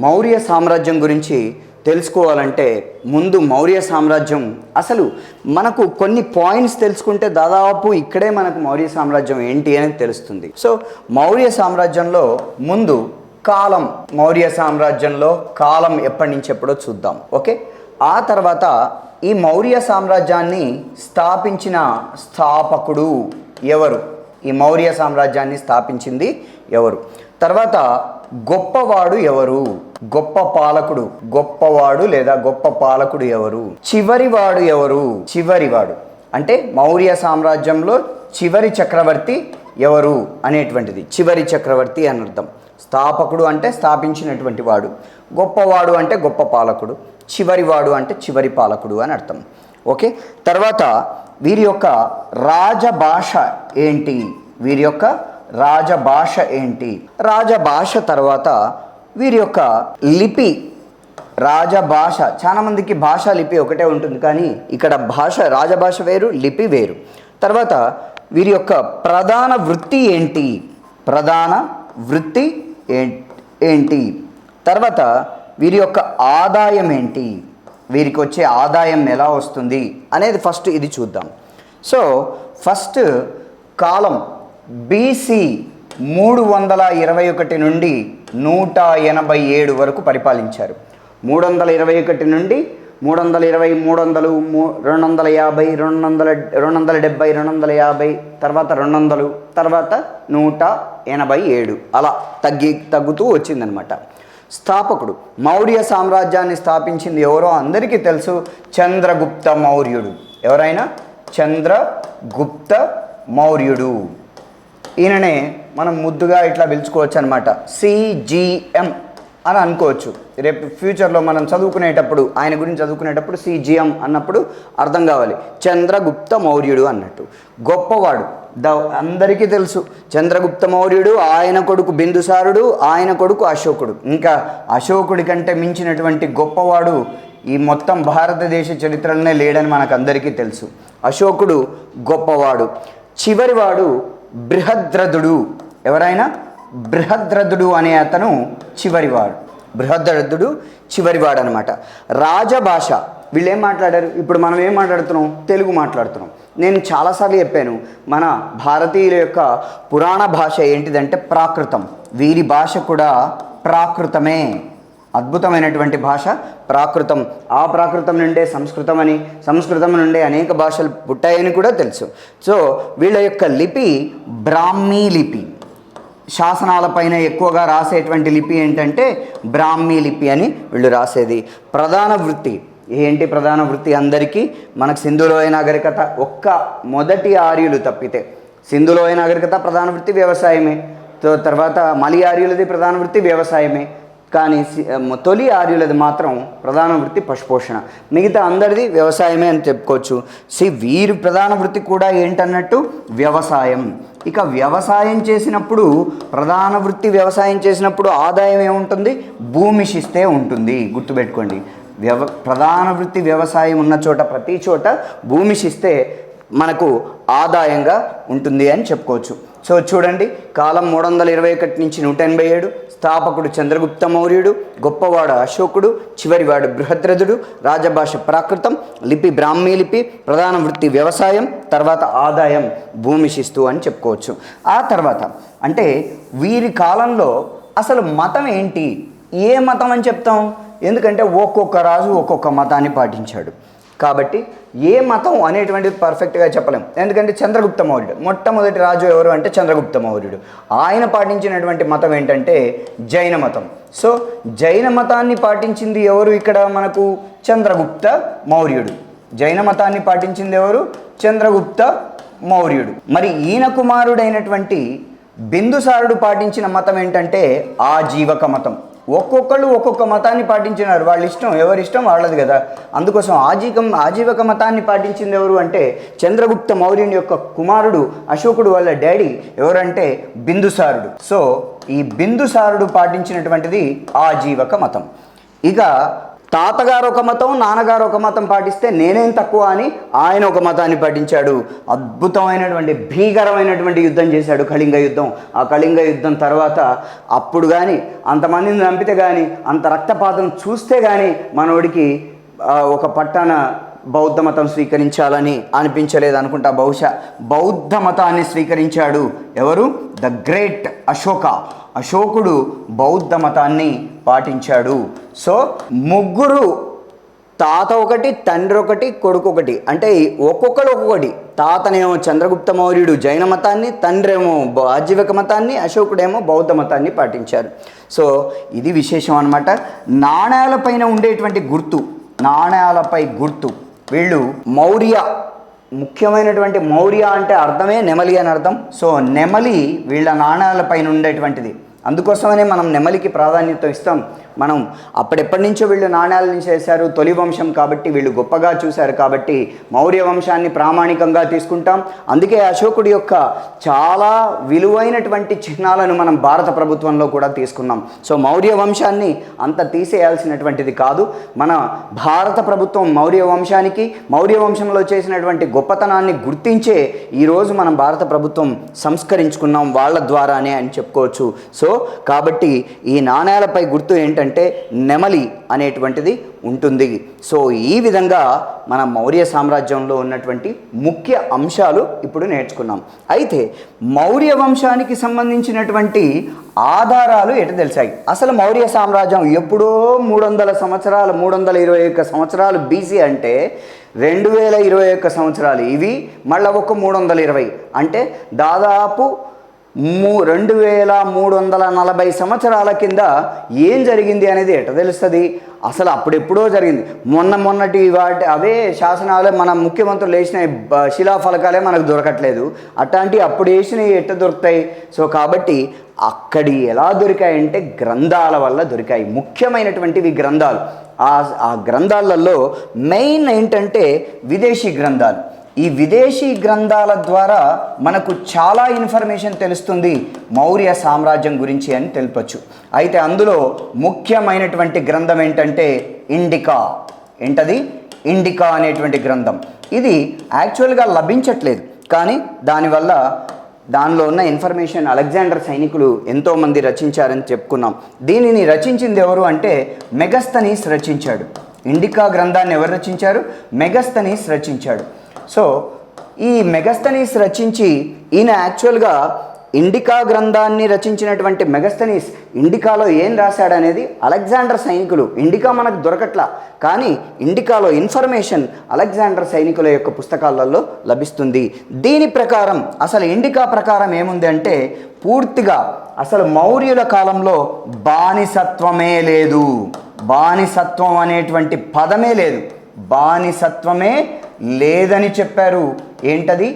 మౌర్య సామ్రాజ్యం గురించి తెలుసుకోవాలంటే ముందు మౌర్య సామ్రాజ్యం అసలు మనకు కొన్ని పాయింట్స్ తెలుసుకుంటే దాదాపు ఇక్కడే మనకు మౌర్య సామ్రాజ్యం ఏంటి అనేది తెలుస్తుంది. సో మౌర్య సామ్రాజ్యంలో ముందు కాలం, మౌర్య సామ్రాజ్యంలో కాలం ఎప్పటి నుంచి ఎప్పుడో చూద్దాం. ఓకే, ఆ తర్వాత ఈ మౌర్య సామ్రాజ్యాన్ని స్థాపించిన స్థాపకుడు ఎవరు, ఈ మౌర్య సామ్రాజ్యాన్ని స్థాపించింది ఎవరు, తర్వాత గొప్పవాడు ఎవరు, గొప్ప పాలకుడు, గొప్పవాడు లేదా గొప్ప పాలకుడు ఎవరు, చివరివాడు ఎవరు, చివరివాడు అంటే మౌర్య సామ్రాజ్యంలో చివరి చక్రవర్తి ఎవరు అనేటువంటిది, చివరి చక్రవర్తి అని అర్థం. స్థాపకుడు అంటే స్థాపించినటువంటి వాడు, గొప్పవాడు అంటే గొప్ప పాలకుడు, చివరివాడు అంటే చివరి పాలకుడు అని అర్థం. ఓకే, తర్వాత వీరి యొక్క రాజభాష ఏంటి, వీరి యొక్క రాజభాష ఏంటి, రాజభాష తర్వాత వీరి యొక్క లిపి, రాజభాష. చాలా మందికి భాష లిపి ఒకటే ఉంటుంది, కానీ ఇక్కడ భాష రాజభాష వేరు, లిపి వేరు. తర్వాత వీరి యొక్క ప్రధాన వృత్తి ఏంటి, ప్రధాన వృత్తి ఏంటి, తర్వాత వీరి యొక్క ఆదాయం ఏంటి, వీరికి వచ్చే ఆదాయం ఎలా వస్తుంది అనేది ఫస్ట్ ఇది చూద్దాం. సో ఫస్ట్ కాలం బీసీ 321 నుండి 187 వరకు పరిపాలించారు. 321 నుండి 320, 300, 250, 270, 250, తర్వాత 200, తర్వాత 187 అలా తగ్గుతూ వచ్చిందనమాట. స్థాపకుడు మౌర్య సామ్రాజ్యాన్ని స్థాపించింది ఎవరో అందరికీ తెలుసు, చంద్రగుప్త మౌర్యుడు. ఎవరైనా చంద్రగుప్త మౌర్యుడు, ఈయననే మనం ముద్దుగా ఇట్లా పిలుచుకోవచ్చు అనమాట, సిజిఎం అని అనుకోవచ్చు. రేపు ఫ్యూచర్లో మనం చదువుకునేటప్పుడు ఆయన గురించి చదువుకునేటప్పుడు సిజిఎం అన్నప్పుడు అర్థం కావాలి, చంద్రగుప్త మౌర్యుడు అన్నట్టు. గొప్పవాడు అందరికీ తెలుసు, చంద్రగుప్త మౌర్యుడు, ఆయన కొడుకు బిందుసారుడు, ఆయన కొడుకు అశోకుడు. ఇంకా అశోకుడి కంటే మించినటువంటి గొప్పవాడు ఈ మొత్తం భారతదేశ చరిత్రలోనే లేడని మనకు అందరికీ తెలుసు. అశోకుడు గొప్పవాడు. చివరివాడు బృహద్రథుడు. ఎవరైనా బృహద్రథుడు అనే అతను చివరివాడు, బృహద్రథుడు చివరివాడు అనమాట. రాజభాష, వీళ్ళు ఏం మాట్లాడారు, ఇప్పుడు మనం ఏం మాట్లాడుతున్నాం, తెలుగు మాట్లాడుతున్నాం. నేను చాలాసార్లు చెప్పాను, మన భారతీయుల యొక్క పురాణ భాష ఏంటిదంటే ప్రాకృతం. వీరి భాష కూడా ప్రాకృతమే, అద్భుతమైనటువంటి భాష ప్రాకృతం. ఆ ప్రాకృతం నుండే సంస్కృతం అని, సంస్కృతం నుండే అనేక భాషలు పుట్టాయని కూడా తెలుసు. సో వీళ్ళ యొక్క లిపి బ్రాహ్మీ లిపి. శాసనాలపైన ఎక్కువగా రాసేటువంటి లిపి ఏంటంటే బ్రాహ్మీ లిపి అని వీళ్ళు రాసేది. ప్రధాన వృత్తి ఏంటి, ప్రధాన వృత్తి అందరికీ మనకు సింధులోయ నాగరికత, ఒక్క మొదటి ఆర్యులు తప్పితే సింధులోయ నాగరికత ప్రధాన వృత్తి వ్యవసాయమే. తర్వాత మలి ఆర్యులది ప్రధాన వృత్తి వ్యవసాయమే, కానీ తొలి ఆర్యులది మాత్రం ప్రధాన వృత్తి పశుపోషణ. మిగతా అందరిది వ్యవసాయమే అని చెప్పుకోవచ్చు. వీరి ప్రధాన వృత్తి కూడా ఏంటన్నట్టు వ్యవసాయం. ఇక వ్యవసాయం చేసినప్పుడు, ప్రధాన వృత్తి వ్యవసాయం చేసినప్పుడు ఆదాయం ఏముంటుంది, భూమి శిస్తే ఉంటుంది. గుర్తుపెట్టుకోండి, ప్రధాన వృత్తి వ్యవసాయం ఉన్న చోట ప్రతి చోట భూమి శిస్తే మనకు ఆదాయంగా ఉంటుంది అని చెప్పుకోవచ్చు. సో చూడండి, కాలం 321 నుంచి 187, స్థాపకుడు చంద్రగుప్త మౌర్యుడు, గొప్పవాడు అశోకుడు, చివరివాడు బృహద్రథుడు, రాజభాష ప్రాకృతం, లిపి బ్రాహ్మీ లిపి, ప్రధాన వృత్తి వ్యవసాయం, తర్వాత ఆదాయం భూమి శిస్తు అని చెప్పుకోవచ్చు. ఆ తర్వాత అంటే వీరి కాలంలో అసలు మతం ఏంటి, ఏ మతం అని చెప్తాం, ఎందుకంటే ఒక్కొక్క రాజు ఒక్కొక్క మతాన్ని పాటించాడు కాబట్టి ఏ మతం అనేటువంటిది పర్ఫెక్ట్గా చెప్పలేం. ఎందుకంటే చంద్రగుప్త మౌర్యుడు మొట్టమొదటి రాజు ఎవరు అంటే చంద్రగుప్త మౌర్యుడు. ఆయన పాటించినటువంటి మతం ఏంటంటే జైన మతం. సో జైన మతాన్ని పాటించింది ఎవరు ఇక్కడ మనకు, చంద్రగుప్త మౌర్యుడు. జైన మతాన్ని పాటించింది ఎవరు, చంద్రగుప్త మౌర్యుడు. మరి ఈయన కుమారుడైనటువంటి బిందుసారుడు పాటించిన మతం ఏంటంటే ఆజీవక మతం. ఒక్కొక్కళ్ళు ఒక్కొక్క మతాన్ని పాటించినారు, వాళ్ళ ఇష్టం, ఎవరి ఇష్టం వాళ్ళది కదా. అందుకోసం ఆజీవక మతాన్ని పాటించింది ఎవరు అంటే చంద్రగుప్త మౌర్యుని యొక్క కుమారుడు అశోకుడు వాళ్ళ డాడీ ఎవరంటే బిందుసారుడు. సో ఈ బిందుసారుడు పాటించినటువంటిది ఆజీవక మతం. ఇక తాతగారు ఒక మతం, నాన్నగారు ఒక మతం పాటిస్తే నేనేం తక్కువ అని ఆయన ఒక మతాన్ని పాటించాడు. అద్భుతమైనటువంటి భీకరమైనటువంటి యుద్ధం చేశాడు, కళింగ యుద్ధం. ఆ కళింగ యుద్ధం తర్వాత అప్పుడు కానీ అంతమందిని చంపితే కానీ, అంత రక్తపాతం చూస్తే కానీ మనోడికి ఒక పట్టాన బౌద్ధ మతం స్వీకరించాలని అనిపించలేదు అనుకుంటా. బహుశా బౌద్ధ మతాన్ని స్వీకరించాడు. ఎవరు? ద గ్రేట్ అశోకుడు బౌద్ధ మతాన్ని పాటించాడు. సో ముగ్గురు, తాత ఒకటి, తండ్రి ఒకటి, కొడుకు ఒకటి, అంటే ఒక్కొక్కరు ఒక్కొక్కటి. తాతనేమో చంద్రగుప్త మౌర్యుడు జైన మతాన్ని, తండ్రేమో ఆజీవిక మతాన్ని, అశోకుడేమో బౌద్ధ మతాన్ని పాటించారు. సో ఇది విశేషం అన్నమాట. నాణ్యాలపైన ఉండేటువంటి గుర్తు, నాణ్యాలపై గుర్తు. వీళ్ళు మౌర్య, ముఖ్యమైనటువంటి మౌర్య అంటే అర్థమే నెమలి అని అర్థం. సో నెమలి వీళ్ళ నాణ్యాలపైన ఉండేటువంటిది. అందుకోసమనే మనం నెమలికి ప్రాధాన్యత ఇస్తాం. మనం అప్పుడెప్పటి నుంచో వీళ్ళు నాణ్యాలను చేశారు, తొలి వంశం కాబట్టి వీళ్ళు గొప్పగా చూశారు కాబట్టి మౌర్య వంశాన్ని ప్రామాణికంగా తీసుకుంటాం. అందుకే అశోకుడి యొక్క చాలా విలువైనటువంటి చిహ్నాలను మనం భారత ప్రభుత్వంలో కూడా తీసుకున్నాం. సో మౌర్య వంశాన్ని అంత తీసేయాల్సినటువంటిది కాదు. మన భారత ప్రభుత్వం మౌర్య వంశానికి, మౌర్య వంశంలో చేసినటువంటి గొప్పతనాన్ని గుర్తించే ఈరోజు మనం భారత ప్రభుత్వం సంస్కరించుకున్నాం వాళ్ళ ద్వారానే అని చెప్పుకోవచ్చు. సో కాబట్టి ఈ నాణ్యాలపై గుర్తు ఏంటంటే నెమలి అనేటువంటిది ఉంటుంది. సో ఈ విధంగా మన మౌర్య సామ్రాజ్యంలో ఉన్నటువంటి ముఖ్య అంశాలు ఇప్పుడు నేర్చుకున్నాం. అయితే మౌర్య వంశానికి సంబంధించినటువంటి ఆధారాలు ఎటు తెలిసాయి? అసలు మౌర్య సామ్రాజ్యం ఎప్పుడో 300 సంవత్సరాలు, 321 సంవత్సరాలు బీసీ అంటే 2021 సంవత్సరాలు ఇవి, మళ్ళీ ఒక 320 అంటే దాదాపు 2340 సంవత్సరాల కింద ఏం జరిగింది అనేది ఎట తెలుస్తుంది? అసలు అప్పుడెప్పుడో జరిగింది. మొన్నటి అవే శాసనాలే, మన ముఖ్యమంత్రులు వేసిన శిలాఫలకాలే మనకు దొరకట్లేదు. అట్లాంటి అప్పుడు వేసినవి ఎట్ట దొరుకుతాయి? సో కాబట్టి అక్కడి ఎలా దొరికాయంటే గ్రంథాల వల్ల దొరికాయి. ముఖ్యమైనటువంటివి గ్రంథాలు. ఆ గ్రంథాలలో మెయిన్ ఏంటంటే విదేశీ గ్రంథాలు. ఈ విదేశీ గ్రంథాల ద్వారా మనకు చాలా ఇన్ఫర్మేషన్ తెలుస్తుంది మౌర్య సామ్రాజ్యం గురించి అని తెలుపచ్చు. అయితే అందులో ముఖ్యమైనటువంటి గ్రంథం ఏంటంటే ఇండికా. ఏంటది? ఇండికా అనేటువంటి గ్రంథం. ఇది యాక్చువల్గా లభించట్లేదు, కానీ దానివల్ల దానిలో ఉన్న ఇన్ఫర్మేషన్ అలెగ్జాండర్ సైనికులు ఎంతోమంది రచించారని చెప్పుకున్నాం. దీనిని రచించింది ఎవరు అంటే మెగస్తనీస్ రచించాడు. ఇండికా గ్రంథాన్ని ఎవరు రచించారు? మెగస్తనీస్ రచించాడు. సో ఈ మెగస్తనీస్ రచించి, ఈయన యాక్చువల్గా ఇండికా గ్రంథాన్ని రచించినటువంటి మెగస్తనీస్ ఇండికాలో ఏం రాశాడనేది అలెగ్జాండర్ సైనికులు, ఇండికా మనకు దొరకట్లా, కానీ ఇండికాలో ఇన్ఫర్మేషన్ అలెగ్జాండర్ సైనికుల యొక్క పుస్తకాలలో లభిస్తుంది. దీని ప్రకారం అసలు ఇండికా ప్రకారం ఏముంది అంటే పూర్తిగా అసలు మౌర్యుల కాలంలో బానిసత్వమే లేదు. బానిసత్వం అనేటువంటి పదమే లేదు. బానిసత్వమే లేదని చెప్పారు. ఏంటది?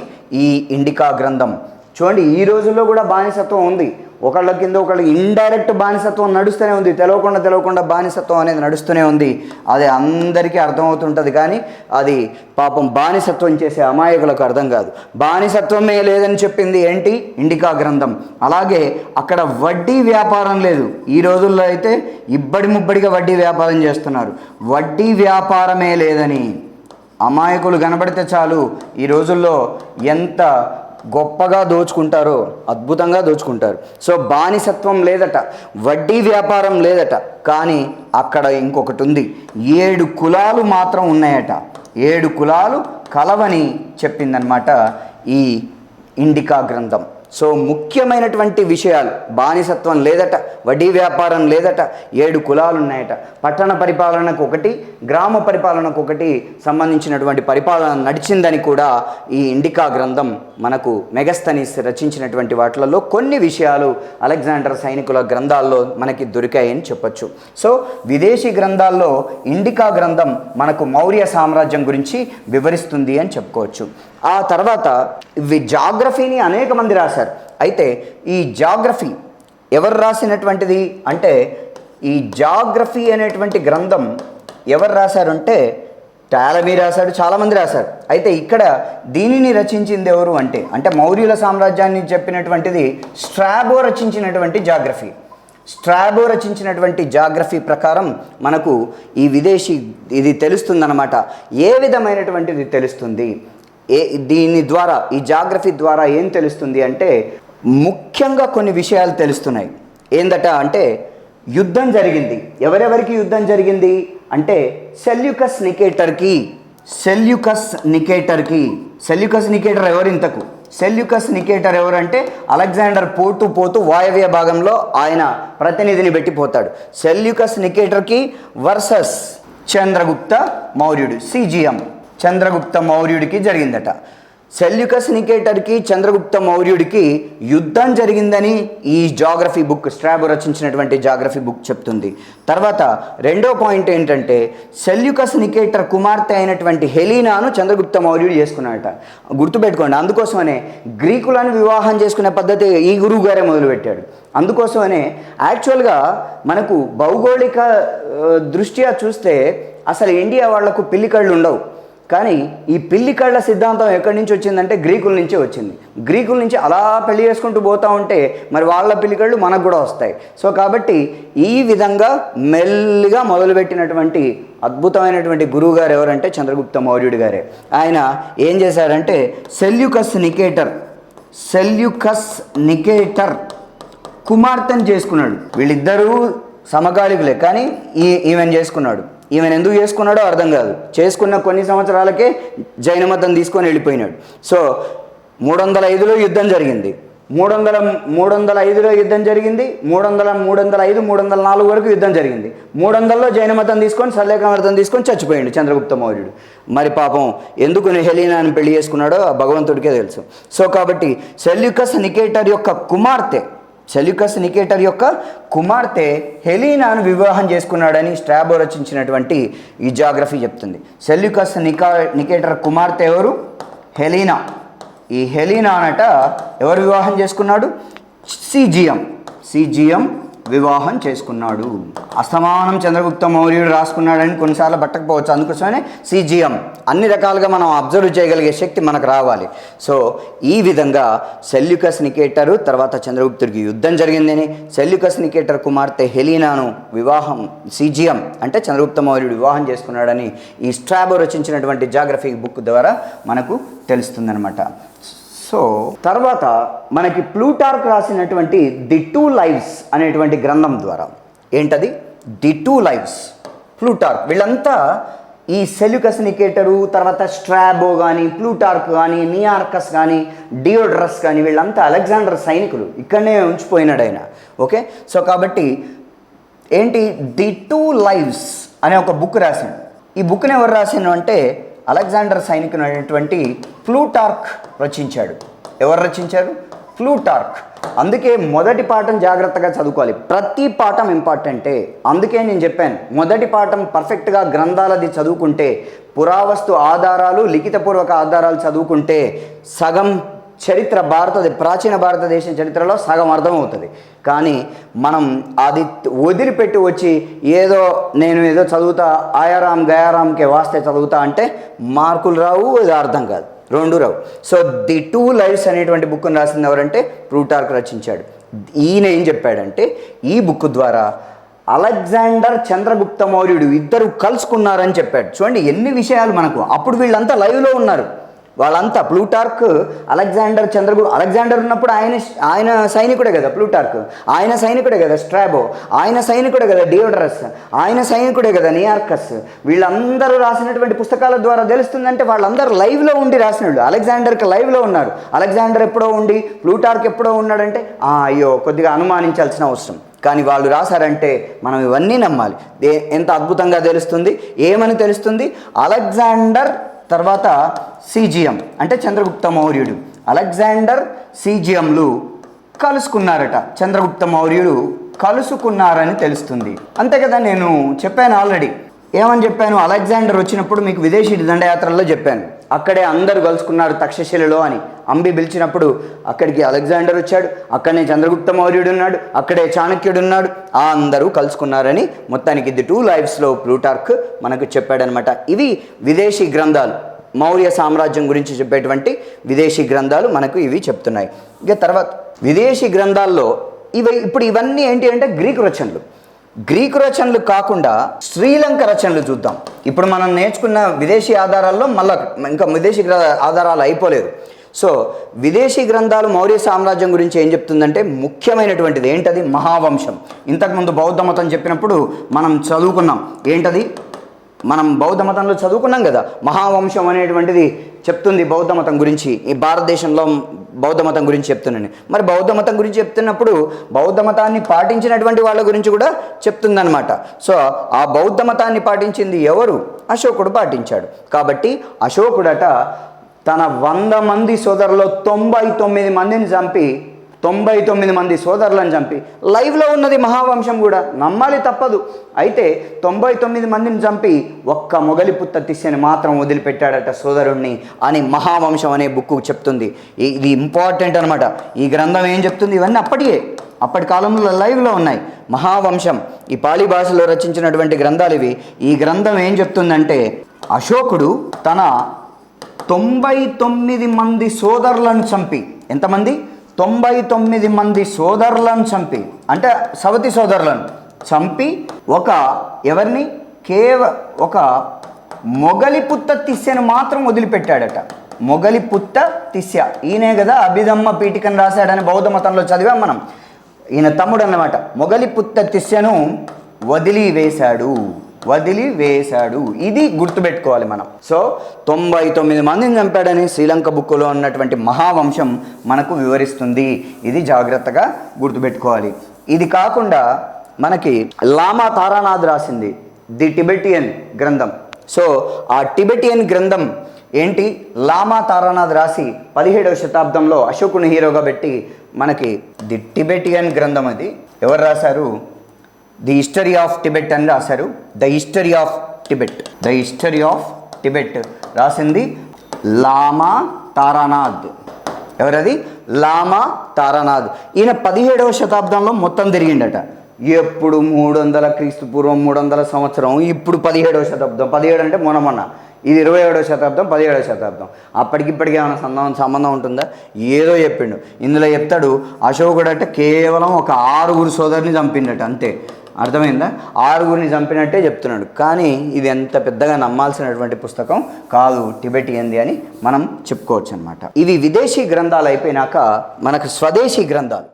ఈ ఇండికా గ్రంథం. చూడండి, ఈ రోజుల్లో కూడా బానిసత్వం ఉంది. ఒకళ్ళ కింద ఒకళ్ళు ఇండైరెక్ట్ బానిసత్వం నడుస్తూనే ఉంది. తెలియకుండా బానిసత్వం అనేది నడుస్తూనే ఉంది. అది అందరికీ అర్థమవుతుంటుంది, కానీ అది పాపం బానిసత్వం చేసే అమాయకులకు అర్థం కాదు. బానిసత్వమే లేదని చెప్పింది ఏంటి? ఇండికా గ్రంథం. అలాగే అక్కడ వడ్డీ వ్యాపారం లేదు. ఈ రోజుల్లో అయితే ముబ్బడిగా వడ్డీ వ్యాపారం చేస్తున్నారు. వడ్డీ వ్యాపారమే లేదని అమాయకులు కనబడితే చాలు ఈ రోజుల్లో ఎంత గొప్పగా దోచుకుంటారో, అద్భుతంగా దోచుకుంటారు. సో బానిసత్వం లేదట, వడ్డీ వ్యాపారం లేదట, కానీ అక్కడ ఇంకొకటి ఉంది. 7 కులాలు మాత్రం ఉన్నాయట. 7 కులాలు కలవని చెప్పిందనమాట ఈ ఇండికా గ్రంథం. సో ముఖ్యమైనటువంటి విషయాలు, బానిసత్వం లేదట, వడ్డీ వ్యాపారం లేదట, 7 కులాలు ఉన్నాయట, పట్టణ పరిపాలనకు ఒకటి, గ్రామ పరిపాలనకు ఒకటి సంబంధించినటువంటి పరిపాలన నడిచిందని కూడా ఈ ఇండికా గ్రంథం మనకు మెగస్తనీస్ రచించినటువంటి వాటిలలో కొన్ని విషయాలు అలెగ్జాండర్ సైనికుల గ్రంథాల్లో మనకి దొరికాయని చెప్పచ్చు. సో విదేశీ గ్రంథాల్లో ఇండికా గ్రంథం మనకు మౌర్య సామ్రాజ్యం గురించి వివరిస్తుంది అని చెప్పుకోవచ్చు. ఆ తర్వాత జాగ్రఫీని అనేక మంది రాశారు. అయితే ఈ జాగ్రఫీ ఎవరు రాసినటువంటిది అంటే, ఈ జాగ్రఫీ అనేటువంటి గ్రంథం ఎవరు రాశారంటే టాలమీ రాశాడు, చాలామంది రాశారు. అయితే ఇక్కడ దీనిని రచించింది ఎవరు అంటే మౌర్యుల సామ్రాజ్యాన్ని చెప్పినటువంటిది స్ట్రాబో రచించినటువంటి జాగ్రఫీ. స్ట్రాబో రచించినటువంటి జాగ్రఫీ ప్రకారం మనకు ఈ విదేశీ ఇది తెలుస్తుందన్నమాట. ఏ విధమైనటువంటిది తెలుస్తుంది, దీని ద్వారా, ఈ జాగ్రఫీ ద్వారా ఏం తెలుస్తుంది అంటే ముఖ్యంగా కొన్ని విషయాలు తెలుస్తున్నాయి. ఏందట అంటే యుద్ధం జరిగింది. ఎవరెవరికి యుద్ధం జరిగింది అంటే సెల్యూకస్ నికేటర్కి. సెల్యూకస్ నికేటర్ ఎవరు ఇంతకు? సెల్యూకస్ నికేటర్ ఎవరంటే అలెగ్జాండర్ పోతూ వాయవ్య భాగంలో ఆయన ప్రతినిధిని పెట్టిపోతాడు. సెల్యూకస్ నికేటర్కి వర్సెస్ చంద్రగుప్త మౌర్యుడు, సిజిఎం చంద్రగుప్త మౌర్యుడికి జరిగిందట. సెల్యూకస్ నికేటర్కి చంద్రగుప్త మౌర్యుడికి యుద్ధం జరిగిందని ఈ జాగ్రఫీ బుక్, స్ట్రాబో రచించినటువంటి జాగ్రఫీ బుక్ చెప్తుంది. తర్వాత రెండో పాయింట్ ఏంటంటే సెల్యూకస్ నికేటర్ కుమార్తె అయినటువంటి హెలీనాను చంద్రగుప్త మౌర్యుడు చేసుకున్నాడట. గుర్తుపెట్టుకోండి, అందుకోసమనే గ్రీకులను వివాహం చేసుకునే పద్ధతి ఈ గురువు గారే మొదలుపెట్టాడు. అందుకోసమనే యాక్చువల్గా మనకు భౌగోళిక దృష్ట్యా చూస్తే అసలు ఇండియా వాళ్లకు పిల్లి కళ్ళు ఉండవు. కానీ ఈ పిల్లి కళ్ళ సిద్ధాంతం ఎక్కడి నుంచి వచ్చిందంటే గ్రీకుల నుంచే వచ్చింది. గ్రీకుల నుంచి అలా పెళ్లి చేసుకుంటూ పోతూ ఉంటే మరి వాళ్ళ పిల్లి కళ్ళు మనకు కూడా వస్తాయి. సో కాబట్టి ఈ విధంగా మెల్లిగా మొదలుపెట్టినటువంటి అద్భుతమైనటువంటి గురువు గారు ఎవరంటే చంద్రగుప్త మౌర్యుడు గారే. ఆయన ఏం చేశారంటే సెల్యూకస్ నికేటర్ కుమార్తెను చేసుకున్నాడు. వీళ్ళిద్దరూ సమకాలికులే, కానీ ఈమెను చేసుకున్నాడు. ఈమెను ఎందుకు చేసుకున్నాడో అర్థం కాదు. చేసుకున్న కొన్ని సంవత్సరాలకే జైన మతం తీసుకొని వెళ్ళిపోయినాడు. సో 305లో యుద్ధం జరిగింది. 305లో యుద్ధం జరిగింది. 305, 304 వరకు యుద్ధం జరిగింది. 300లో జైన మతం తీసుకొని సల్లేఖ మతం తీసుకొని చచ్చిపోయాడు చంద్రగుప్త మౌర్యుడు. మరి పాపం ఎందుకు హెలీనాను పెళ్లి చేసుకున్నాడో భగవంతుడికే తెలుసు. సో కాబట్టి సెల్యూకస్ నికేటర్ యొక్క కుమార్తె హెలీనాను వివాహం చేసుకున్నాడని స్ట్రాబో రచించినటువంటి ఈ జాగ్రఫీ చెప్తుంది. సెల్యూకస్ నికేటర్ కుమార్తె ఎవరు? హెలీనా. ఈ హెలీనా అనట ఎవరు వివాహం చేసుకున్నాడు? సిజిఎం వివాహం చేసుకున్నాడు. అస్తమానం చంద్రగుప్త మౌర్యుడు రాసుకున్నాడని కొన్నిసార్లు పట్టకపోవచ్చు. అందుకోసమే సిజిఎం అన్ని రకాలుగా మనం అబ్జర్వ్ చేయగలిగే శక్తి మనకు రావాలి. సో ఈ విధంగా సెల్యూకస్ నికేటరు తర్వాత చంద్రగుప్తుడికి యుద్ధం జరిగిందని, సెల్యూకస్ నికేటర్ కుమార్తె హెలీనాను వివాహం సిజిఎం అంటే చంద్రగుప్త మౌర్యుడు వివాహం చేసుకున్నాడని ఈ స్ట్రాబో రచించినటువంటి జాగ్రఫీ బుక్ ద్వారా మనకు తెలుస్తుందన్నమాట. సో తర్వాత మనకి ప్లూటార్క్ రాసినటువంటి ది 2 లైవ్స్ అనేటువంటి గ్రంథం ద్వారా, ఏంటది ది 2 లైవ్స్, ప్లూటార్క్, వీళ్ళంతా ఈ సెల్యూకస్ నికేటరు తర్వాత స్ట్రాబో కానీ ప్లూటార్క్ కానీ నియార్కస్ కానీ డియోడ్రస్ కానీ వీళ్ళంతా అలెగ్జాండర్ సైనికులు, ఇక్కడనే ఉంచిపోయినాడు ఆయన. ఓకే, సో కాబట్టి ఏంటి ది 2 లైవ్స్ అనే ఒక బుక్ రాశాడు. ఈ బుక్ని ఎవరు రాశాను అంటే అలెగ్జాండర్ సైనికుడు అయినటువంటి ప్లూటార్క్ రచించాడు. ఎవరు రచించారు? ప్లూటార్క్. అందుకే మొదటి పాఠం జాగ్రత్తగా చదువుకోవాలి. ప్రతి పాఠం ఇంపార్టెంటే. అందుకే నేను చెప్పాను, మొదటి పాఠం పర్ఫెక్ట్గా గ్రంథాలది చదువుకుంటే, పురావస్తు ఆధారాలు లిఖితపూర్వక ఆధారాలు చదువుకుంటే సగం చరిత్ర ప్రాచీన భారతదేశం చరిత్రలో సగం అర్థమవుతుంది. కానీ మనం అది వదిలిపెట్టి వచ్చి నేను ఏదో చదువుతా, ఆయారాం గయారాంకే వాస్తే చదువుతా అంటే మార్కులు రావు, ఇది అర్థం కాదు, రెండు రావు. సో ది 2 లైవ్స్ అనేటువంటి బుక్ను రాసింది ఎవరంటే ప్లూటార్క్ రచించాడు. ఈయన ఏం చెప్పాడంటే ఈ బుక్ ద్వారా అలెగ్జాండర్ చంద్రగుప్త మౌర్యుడు ఇద్దరు కలుసుకున్నారని చెప్పాడు. చూడండి ఎన్ని విషయాలు మనకు. అప్పుడు వీళ్ళంతా లైవ్లో ఉన్నారు. వాళ్ళంతా ప్లూటార్క్, అలెగ్జాండర్ ఉన్నప్పుడు ఆయన సైనికుడే కదా ప్లూటార్క్, ఆయన సైనికుడే కదా స్ట్రాబో, ఆయన సైనికుడే కదా డియోడ్రస్, ఆయన సైనికుడే కదా నియార్కస్. వీళ్ళందరూ రాసినటువంటి పుస్తకాల ద్వారా తెలుస్తుందంటే వాళ్ళందరూ లైవ్లో ఉండి రాసినాడు. అలెగ్జాండర్కి లైవ్లో ఉన్నారు. అలెగ్జాండర్ ఎప్పుడో ఉండి ప్లూటార్క్ ఎప్పుడో ఉన్నాడంటే అయ్యో కొద్దిగా అనుమానించాల్సిన అవసరం. కానీ వాళ్ళు రాశారంటే మనం ఇవన్నీ నమ్మాలి. ఎంత అద్భుతంగా తెలుస్తుంది. ఏమని తెలుస్తుంది? అలెగ్జాండర్ తర్వాత సిజిఎం అంటే చంద్రగుప్త మౌర్యుడు, అలెగ్జాండర్ సిజిఎంలు కలుసుకున్నారట. చంద్రగుప్త మౌర్యుడు కలుసుకున్నారని తెలుస్తుంది. అంతే కదా, నేను చెప్పాను ఆల్రెడీ. ఏమని చెప్పాను? అలెగ్జాండర్ వచ్చినప్పుడు మీకు విదేశీ దండయాత్రల్లో చెప్పాను, అక్కడే అందరూ కలుసుకున్నారు తక్షశిలలో అని. అంబి పిలిచినప్పుడు అక్కడికి అలెగ్జాండర్ వచ్చాడు, అక్కడనే చంద్రగుప్త మౌర్యుడు ఉన్నాడు, అక్కడే చాణక్యుడు ఉన్నాడు, అందరూ కలుసుకున్నారని మొత్తానికి ది 2 లైవ్స్లో ప్లూటార్క్ మనకు చెప్పాడనమాట. ఇవి విదేశీ గ్రంథాలు, మౌర్య సామ్రాజ్యం గురించి చెప్పేటువంటి విదేశీ గ్రంథాలు మనకు ఇవి చెప్తున్నాయి. ఇక తర్వాత విదేశీ గ్రంథాల్లో ఇప్పుడు ఇవన్నీ ఏంటి అంటే గ్రీకు రచనలు. గ్రీకు రచనలు కాకుండా శ్రీలంక రచనలు చూద్దాం. ఇప్పుడు మనం నేర్చుకున్న విదేశీ ఆధారాల్లో మళ్ళీ ఇంకా విదేశీ ఆధారాలు అయిపోలేదు. సో విదేశీ గ్రంథాలు మౌర్య సామ్రాజ్యం గురించి ఏం చెప్తుందంటే ముఖ్యమైనటువంటిది ఏంటది? మహావంశం. ఇంతకుముందు బౌద్ధ మతం చెప్పినప్పుడు మనం చదువుకున్నాం. ఏంటది? మనం బౌద్ధ మతంలో చదువుకున్నాం కదా, మహావంశం అనేటువంటిది చెప్తుంది బౌద్ధ మతం గురించి. ఈ భారతదేశంలో బౌద్ధ మతం గురించి చెప్తున్నాను. మరి బౌద్ధ మతం గురించి చెప్తున్నప్పుడు బౌద్ధ మతాన్ని పాటించినటువంటి వాళ్ళ గురించి కూడా చెప్తుందన్నమాట. సో ఆ బౌద్ధ మతాన్ని పాటించింది ఎవరు? అశోకుడు పాటించాడు. కాబట్టి అశోకుడట తన 100 మంది సోదరులో 99 మందిని చంపి 99 మంది సోదరులను చంపి, లైవ్లో ఉన్నది మహావంశం కూడా, నమ్మాలి తప్పదు. అయితే 99 మందిని చంపి ఒక్క మొగలిపుత్త తిస్సని మాత్రం వదిలిపెట్టాడట సోదరుణ్ణి అని మహావంశం అనే బుక్ చెప్తుంది. ఇది ఇంపార్టెంట్ అనమాట. ఈ గ్రంథం ఏం చెప్తుంది? ఇవన్నీ అప్పటి కాలంలో లైవ్లో ఉన్నాయి. మహావంశం ఈ పాళీ భాషలో రచించినటువంటి గ్రంథాలు ఇవి. ఈ గ్రంథం ఏం చెప్తుందంటే అశోకుడు తన 99 మంది సోదరులను చంపి, ఎంతమంది? 99 మంది సోదరులను చంపి, అంటే సవతి సోదరులను చంపి ఎవరిని? ఒక మొగలిపుత్త తిస్సను మాత్రం వదిలిపెట్టాడట. మొగలిపుత్త తిస్స ఈయనే కదా అభిధమ్మ పీఠికను రాశాడని బౌద్ధ మతంలో చదివాం మనం. ఈయన తమ్ముడు అన్నమాట. మొగలిపుత్త తిస్సను వదిలివేశాడు. ఇది గుర్తుపెట్టుకోవాలి మనం. సో 99 మందిని చంపాడని శ్రీలంక బుక్కులో ఉన్నటువంటి మహావంశం మనకు వివరిస్తుంది. ఇది జాగ్రత్తగా గుర్తుపెట్టుకోవాలి. ఇది కాకుండా మనకి లామా తారానాథ్ రాసింది ది టిబెటియన్ గ్రంథం. సో ఆ టిబెటియన్ గ్రంథం ఏంటి? లామా తారానాథ్ రాసి 17వ శతాబ్దంలో అశోకుని హీరోగా పెట్టి మనకి ది టిబెటియన్ గ్రంథం. అది ఎవరు రాశారు? ది హిస్టరీ ఆఫ్ టిబెట్ అని రాశారు. ద హిస్టరీ ఆఫ్ టిబెట్ రాసింది లామా తారానాథ్. ఎవరది? లామా తారానాథ్. ఈయన 17వ శతాబ్దంలో మొత్తం తిరిగిండట. ఎప్పుడు 300 క్రీస్తు పూర్వం 300 సంవత్సరం, ఇప్పుడు 17వ శతాబ్దం. 17 అంటే మొన్న ఇది 27వ శతాబ్దం, 17వ శతాబ్దం. అప్పటికిప్పటికి ఏమైనా సంబంధం ఉంటుందా? ఏదో చెప్పిండు. ఇందులో చెప్తాడు అశోకుడు అంటే కేవలం ఒక 6 సోదరుని చంపిండట, అంతే. అర్థమైందా? 6 చంపినట్టే చెప్తున్నాడు. కానీ ఇది ఎంత పెద్దగా నమ్మాల్సినటువంటి పుస్తకం కాదు, టిబెటియన్ది అని మనం చెప్పుకోవచ్చు అనమాట. ఇవి విదేశీ గ్రంథాలు అయిపోయినాక మనకు స్వదేశీ గ్రంథాలు.